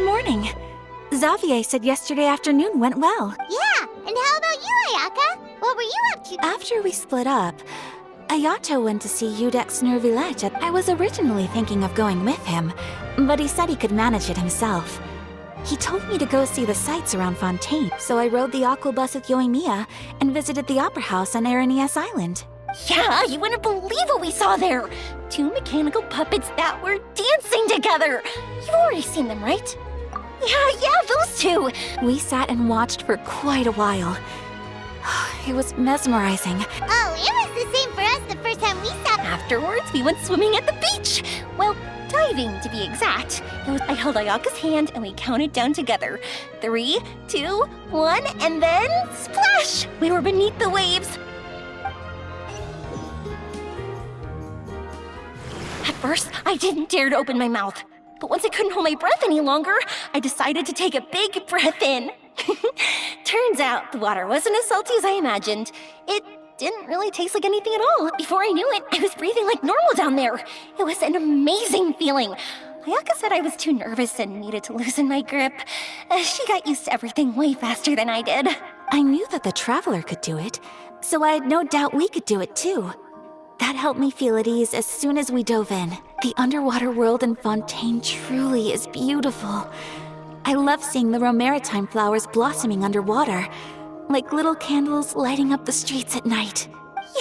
morning. Xavier said yesterday afternoon went well. Yeah, and how about you, Ayaka? What were you up to? After we split up, Ayato went to see Udex Nervillette. I was originally thinking of going with him, but he said he could manage it himself. He told me to go see the sights around Fontaine, so I rode the aquabus with Yoimiya and visited the opera house on Aranias Island. Yeah, you wouldn't believe what we saw there! 2 mechanical puppets that were dancing together! You've already seen them, right? Yeah, those two! We sat and watched for quite a while. It was mesmerizing. Oh, it was the same for us the first time we saw. Afterwards, we went swimming at the beach! Well, diving, to be exact. I held Ayaka's hand and we counted down together. 3, 2, 1, and then splash! We were beneath the waves. At first, I didn't dare to open my mouth. But once I couldn't hold my breath any longer, I decided to take a big breath in. Turns out the water wasn't as salty as I imagined. It didn't really taste like anything at all. Before I knew it, I was breathing like normal down there. It was an amazing feeling. Ayaka said I was too nervous and needed to loosen my grip. She got used to everything way faster than I did. I knew that the Traveler could do it, so I had no doubt we could do it too. That helped me feel at ease as soon as we dove in. The underwater world in Fontaine truly is beautiful. I love seeing the romaritime flowers blossoming underwater, like little candles lighting up the streets at night.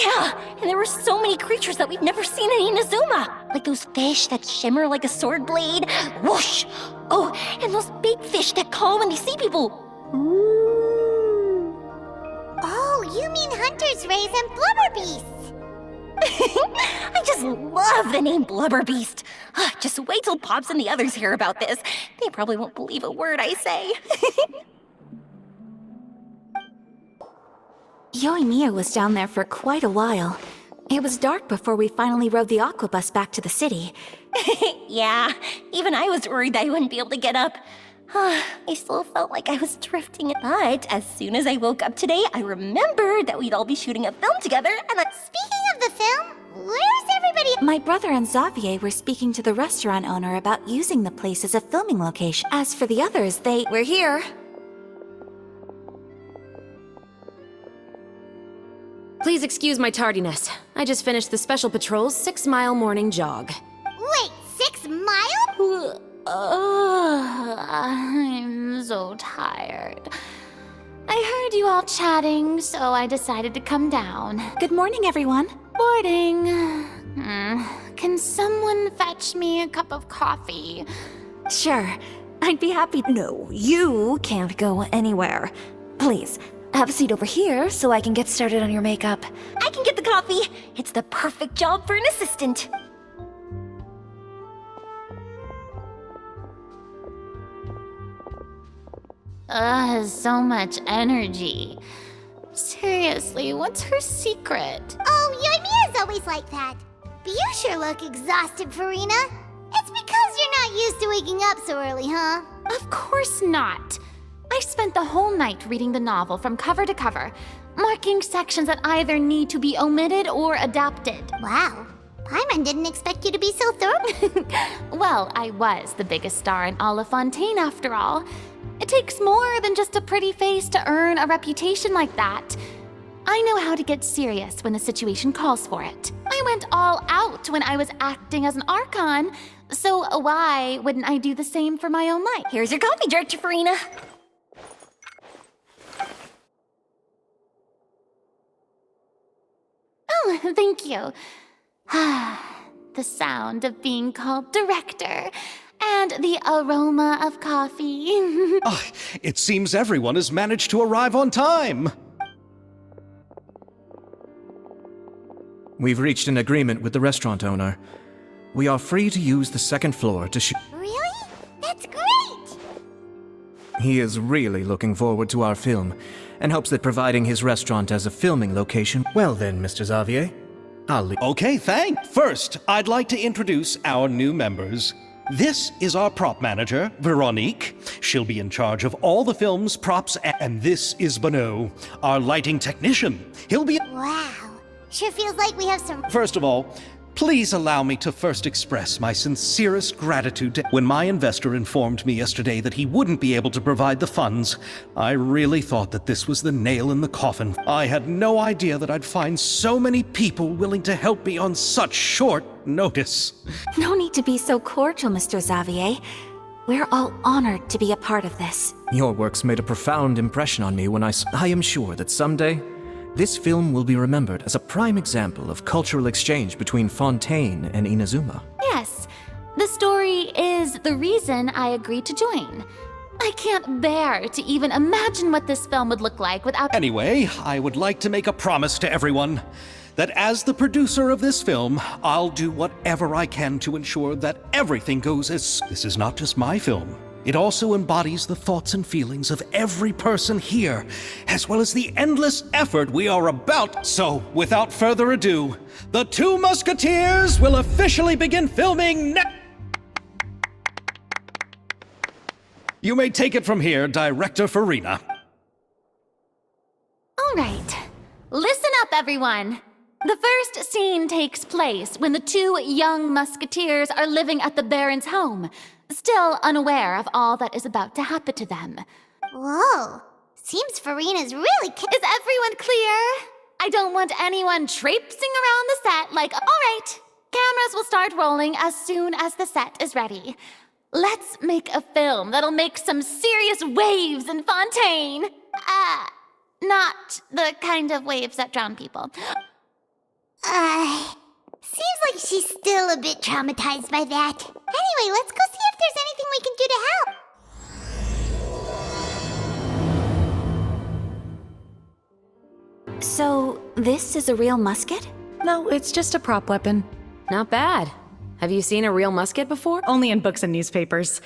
Yeah, and there were so many creatures that we've never seen in Inazuma. Like those fish that shimmer like a sword blade. Whoosh! Oh, and those big fish that call when they see people. Ooh. Oh, you mean Hunter's Rays and Blubber Beasts. I just love the name Blubber Beast. Just wait till Pops and the others hear about this. They probably won't believe a word I say. Yoimiya was down there for quite a while. It was dark before we finally rode the aquabus back to the city. Yeah, even I was worried that I wouldn't be able to get up. I still felt like I was drifting, but as soon as I woke up today, I remembered that we'd all be shooting a film together, and Speaking of the film, where's everybody? My brother and Xavier were speaking to the restaurant owner about using the place as a filming location. As for the others, We're here. Please excuse my tardiness. I just finished the Special Patrol's 6-mile morning jog. Wait, 6 miles? I'm so tired. I heard you all chatting, so I decided to come down. Good morning, everyone. Morning. Can someone fetch me a cup of coffee? Sure, I'd be happy. No, you can't go anywhere. Please, have a seat over here so I can get started on your makeup. I can get the coffee. It's the perfect job for an assistant. So much energy. Seriously, what's her secret? Oh, Yoimiya's always like that. But you sure look exhausted, Farina. It's because you're not used to waking up so early, huh? Of course not. I spent the whole night reading the novel from cover to cover, marking sections that either need to be omitted or adapted. Wow. Paimon didn't expect you to be so thorough. Well, I was the biggest star in all of Fontaine after all. It takes more than just a pretty face to earn a reputation like that. I know how to get serious when the situation calls for it. I went all out when I was acting as an Archon, so why wouldn't I do the same for my own life? Here's your coffee, Director Farina. Oh, thank you. The sound of being called director. And the aroma of coffee. It seems everyone has managed to arrive on time. We've reached an agreement with the restaurant owner. We are free to use the second floor to shoot. Really? That's great! He is really looking forward to our film, and hopes that providing his restaurant as a filming location. Well then, Mr. Xavier, I'll leave. Okay, thanks. First, I'd like to introduce our new members. This is our prop manager, Veronique. She'll be in charge of all the film's props, and this is Bono, our lighting technician. He'll be... Wow. Sure feels like we have some... First of all, Please allow me to first express my sincerest gratitude to... When my investor informed me yesterday that he wouldn't be able to provide the funds, I really thought that this was the nail in the coffin. I had no idea that I'd find so many people willing to help me on such short notice. No need to be so cordial, Mr. Xavier. We're all honored to be a part of this. Your works made a profound impression on me when I am sure that someday, this film will be remembered as a prime example of cultural exchange between Fontaine and Inazuma. Yes, the story is the reason I agreed to join. I can't bear to even imagine what this film would look like without... Anyway, I would like to make a promise to everyone that as the producer of this film, I'll do whatever I can to ensure that everything goes as... This is not just my film. It also embodies the thoughts and feelings of every person here, as well as the endless effort we are about. So, without further ado, the Two Musketeers will officially begin filming You may take it from here, Director Farina. All right, listen up, everyone. The first scene takes place when the two young musketeers are living at the Baron's home, still unaware of all that is about to happen to them. Whoa. Seems Farina's really Is everyone clear? I don't want anyone traipsing around the set like, all right, cameras will start rolling as soon as the set is ready. Let's make a film that'll make some serious waves in Fontaine. Not the kind of waves that drown people. Seems like she's still a bit traumatized by that. Anyway, let's go see if there's anything we can do to help. So, this is a real musket? No, it's just a prop weapon. Not bad. Have you seen a real musket before? Only in books and newspapers.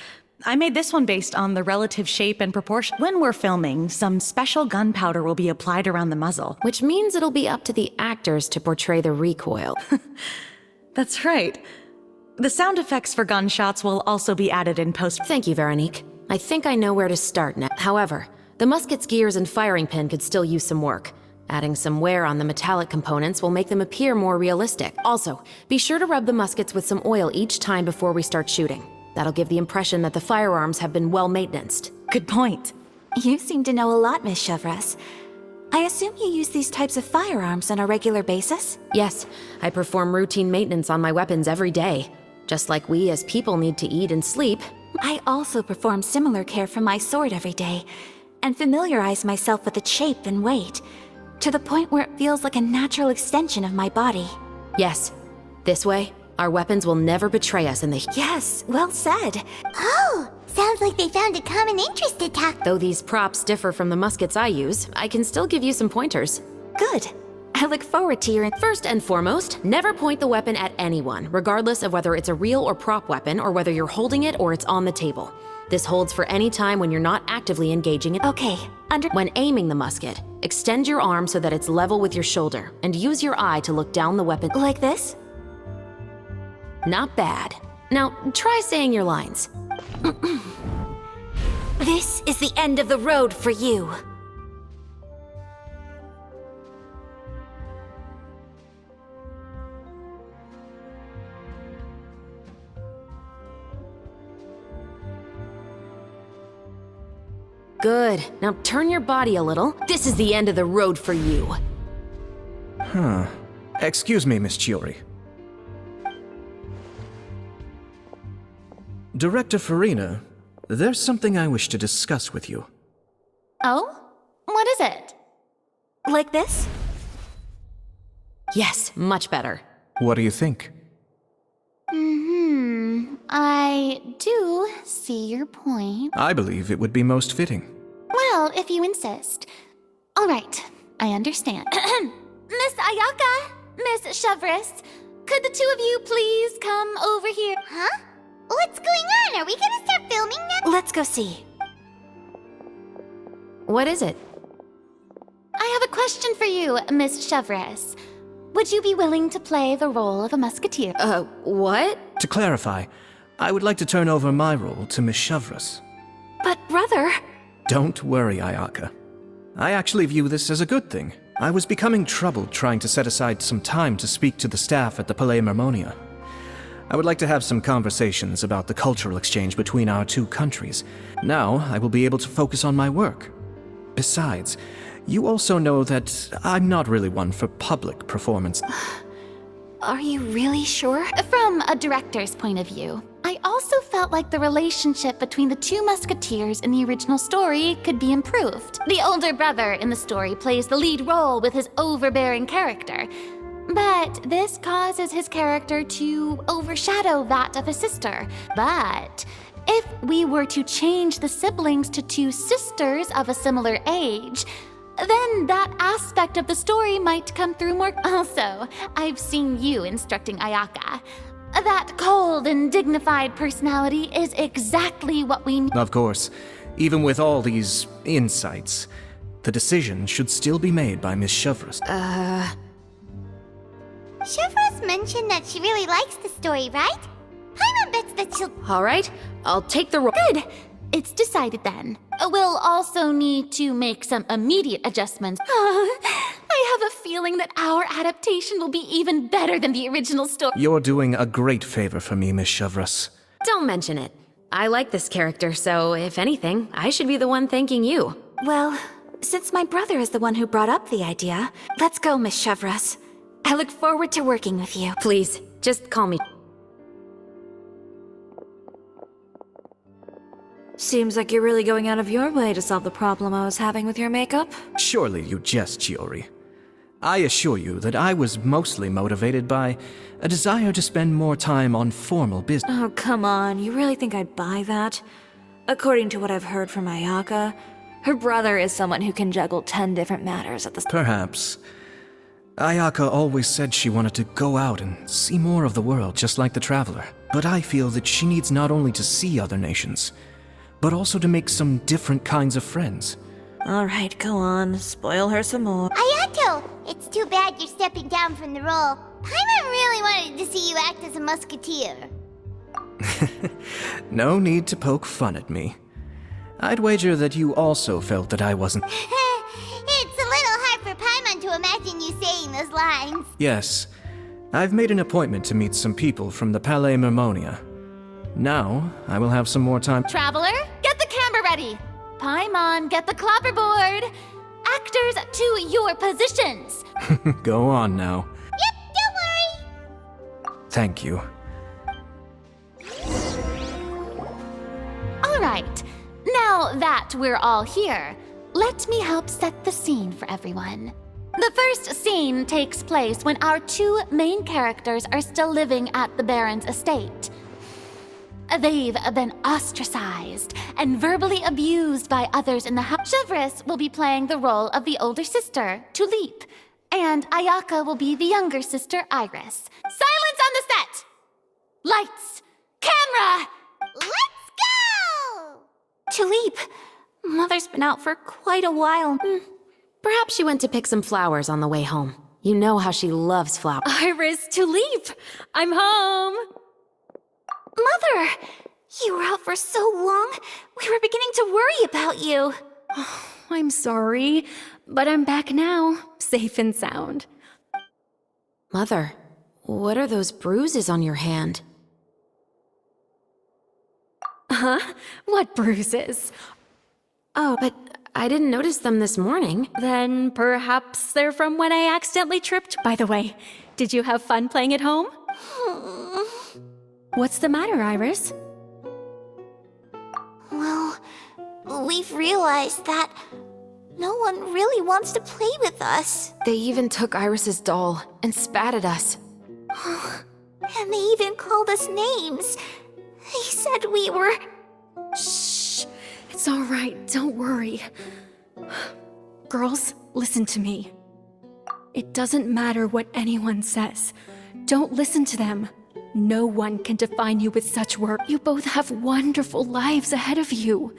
I made this one based on the relative shape and proportion. When we're filming, some special gunpowder will be applied around the muzzle. Which means it'll be up to the actors to portray the recoil. That's right. The sound effects for gunshots will also be added in post. Thank you, Veronique. I think I know where to start now. However, the musket's gears and firing pin could still use some work. Adding some wear on the metallic components will make them appear more realistic. Also, be sure to rub the muskets with some oil each time before we start shooting. That'll give the impression that the firearms have been well maintained. Good point. You seem to know a lot, Miss Chevres. I assume you use these types of firearms on a regular basis? Yes, I perform routine maintenance on my weapons every day. Just like we as people need to eat and sleep. I also perform similar care for my sword every day, and familiarize myself with its shape and weight, to the point where it feels like a natural extension of my body. Yes, this way, our weapons will never betray us in the... Yes, well said. Oh, sounds like they found a common interest to talk. Though these props differ from the muskets I use, I can still give you some pointers. Good. I look forward to your... First and foremost, never point the weapon at anyone, regardless of whether it's a real or prop weapon or whether you're holding it or it's on the table. This holds for any time when you're not actively engaging it. Okay, When aiming the musket, extend your arm so that it's level with your shoulder, and use your eye to look down the weapon. Like this? Not bad. Now, try saying your lines. This is the end of the road for you. Good. Now turn your body a little. This is the end of the road for you. Excuse me, Miss Chiori. Director Farina, there's something I wish to discuss with you. Oh? What is it? Like this? Yes, much better. What do you think? I do see your point. I believe it would be most fitting. Well, if you insist. All right, I understand. Miss Ayaka, Miss Chevres, could the two of you please come over here? Huh? What's going on? Are we gonna start filming now? Let's go see. What is it? I have a question for you, Miss Chevres. Would you be willing to play the role of a musketeer? What? To clarify, I would like to turn over my role to Miss Chevres. But brother... Don't worry, Ayaka. I actually view this as a good thing. I was becoming troubled trying to set aside some time to speak to the staff at the Palais Mermonia. I would like to have some conversations about the cultural exchange between our two countries. Now, I will be able to focus on my work. Besides, you also know that I'm not really one for public performance. Are you really sure? From a director's point of view, I also felt like the relationship between the two musketeers in the original story could be improved. The older brother in the story plays the lead role with his overbearing character, but this causes his character to overshadow that of his sister. But if we were to change the siblings to two sisters of a similar age, then that aspect of the story might come through more. Also, I've seen you instructing Ayaka. That cold and dignified personality is exactly what we need. Of course, even with all these insights, the decision should still be made by Miss Chevreuse. Chevreuse mentioned that she really likes the story, right? Paimon bets that she'll... All right, I'll take the role. Good. It's decided then. We'll also need to make some immediate adjustments. I have a feeling that our adaptation will be even better than the original story. You're doing a great favor for me, Miss Chevreuse. Don't mention it. I like this character, so if anything, I should be the one thanking you. Well, since my brother is the one who brought up the idea, let's go, Miss Chevreuse. I look forward to working with you. Please, just call me. Seems like you're really going out of your way to solve the problem I was having with your makeup. Surely you jest, Chiori. I assure you that I was mostly motivated by a desire to spend more time on formal business. Oh, come on. You really think I'd buy that? According to what I've heard from Ayaka, her brother is someone who can juggle 10 different matters at the Perhaps. Ayaka always said she wanted to go out and see more of the world, just like the Traveler. But I feel that she needs not only to see other nations, but also to make some different kinds of friends. Alright, go on. Spoil her some more. Ayato! It's too bad you're stepping down from the role. Paimon really wanted to see you act as a musketeer. No need to poke fun at me. I'd wager that you also felt that I wasn't. It's a little hard for Paimon to imagine you saying those lines. Yes, I've made an appointment to meet some people from the Palais Mermonia. Now, I will have some more time. Traveler, get the camera ready. Paimon, get the clapperboard. Actors to your positions. Go on now. Yep, don't worry. Thank you. All right, now that we're all here, let me help set the scene for everyone. The first scene takes place when our two main characters are still living at the Baron's estate. They've been ostracized and verbally abused by others in the house. Chevreuse will be playing the role of the older sister, Tulip, and Ayaka will be the younger sister, Iris. Silence on the set! Lights! Camera! Let's go! Tulip, Mother's been out for quite a while. Perhaps she went to pick some flowers on the way home. You know how she loves flowers. Iris, Tulip! I'm home! Mother! You were out for so long, we were beginning to worry about you. I'm sorry, but I'm back now, safe and sound. Mother, what are those bruises on your hand? Huh? What bruises? Oh, but I didn't notice them this morning. Then perhaps they're from when I accidentally tripped. By the way, did you have fun playing at home? What's the matter, Iris? Well, we've realized that no one really wants to play with us. They even took Iris's doll and spat at us. And they even called us names. They said we were... Shh! It's all right, don't worry. Girls, listen to me. It doesn't matter what anyone says. Don't listen to them. No one can define you with such work. You both have wonderful lives ahead of you.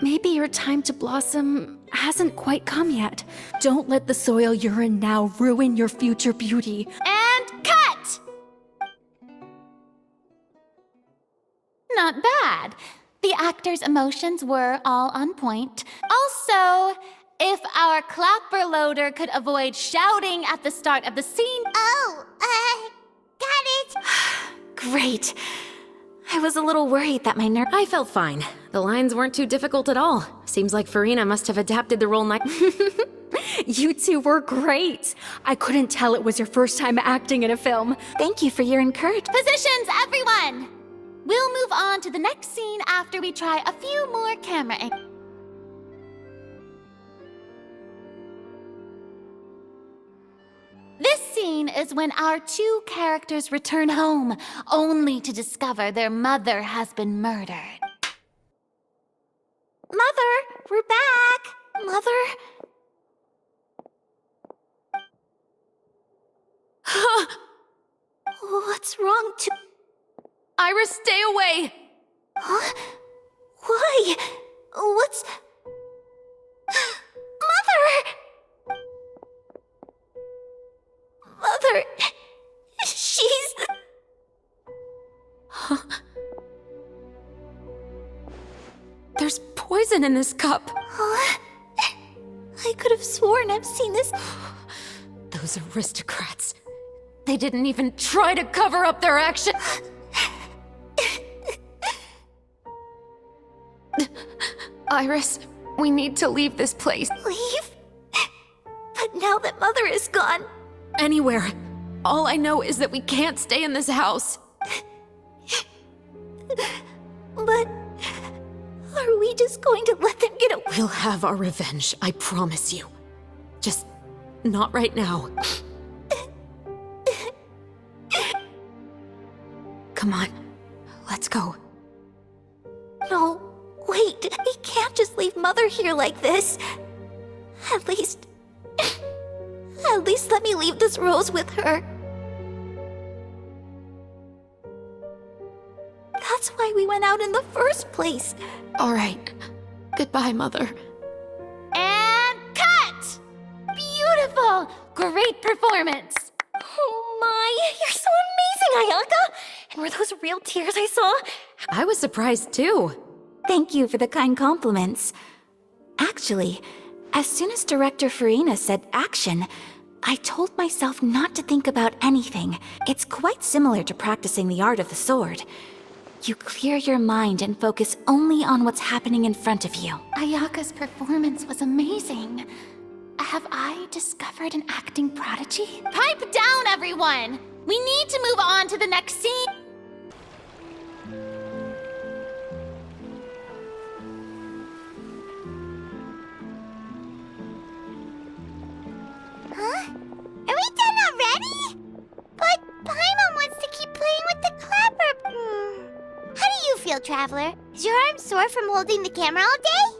Maybe your time to blossom hasn't quite come yet. Don't let the soil you're in now ruin your future beauty. And cut! Not bad. The actors' emotions were all on point. Also, If our clapper loader could avoid shouting at the start of the scene. Oh, got it. Great. I was a little worried that my nerve. I felt fine. The lines weren't too difficult at all. Seems like Farina must have adapted the role You two were great. I couldn't tell it was your first time acting in a film. Thank you for your encouragement. Positions, everyone! We'll move on to the next scene after we try a few more camera angles. This scene is when our two characters return home, only to discover their mother has been murdered. Mother, we're back. Mother? What's wrong to... Iris, stay away! Huh? Why? What's... Mother! Mother... She's... There's poison in this cup. Huh? I could have sworn I've seen this... Those aristocrats. They didn't even try to cover up their action. Iris, we need to leave this place. Leave? But now that Mother is gone... Anywhere. All I know is that we can't stay in this house. But... Are we just going to let them get away? We'll have our revenge, I promise you. Just not right now. Come on, let's go. No, wait. We can't just leave Mother here like this. At least let me leave this rose with her. That's why we went out in the first place. All right. Goodbye, Mother. And cut! Beautiful! Great performance! Oh my, you're so amazing, Ayaka! And were those real tears I saw? I was surprised too. Thank you for the kind compliments. Actually, as soon as Director Farina said action, I told myself not to think about anything. It's quite similar to practicing the art of the sword. You clear your mind and focus only on what's happening in front of you. Ayaka's performance was amazing. Have I discovered an acting prodigy? Pipe down, everyone! We need to move on to the next scene. Huh? Are we done already? But Paimon wants to keep playing with the clapper. How do you feel, Traveler? Is your arm sore from holding the camera all day?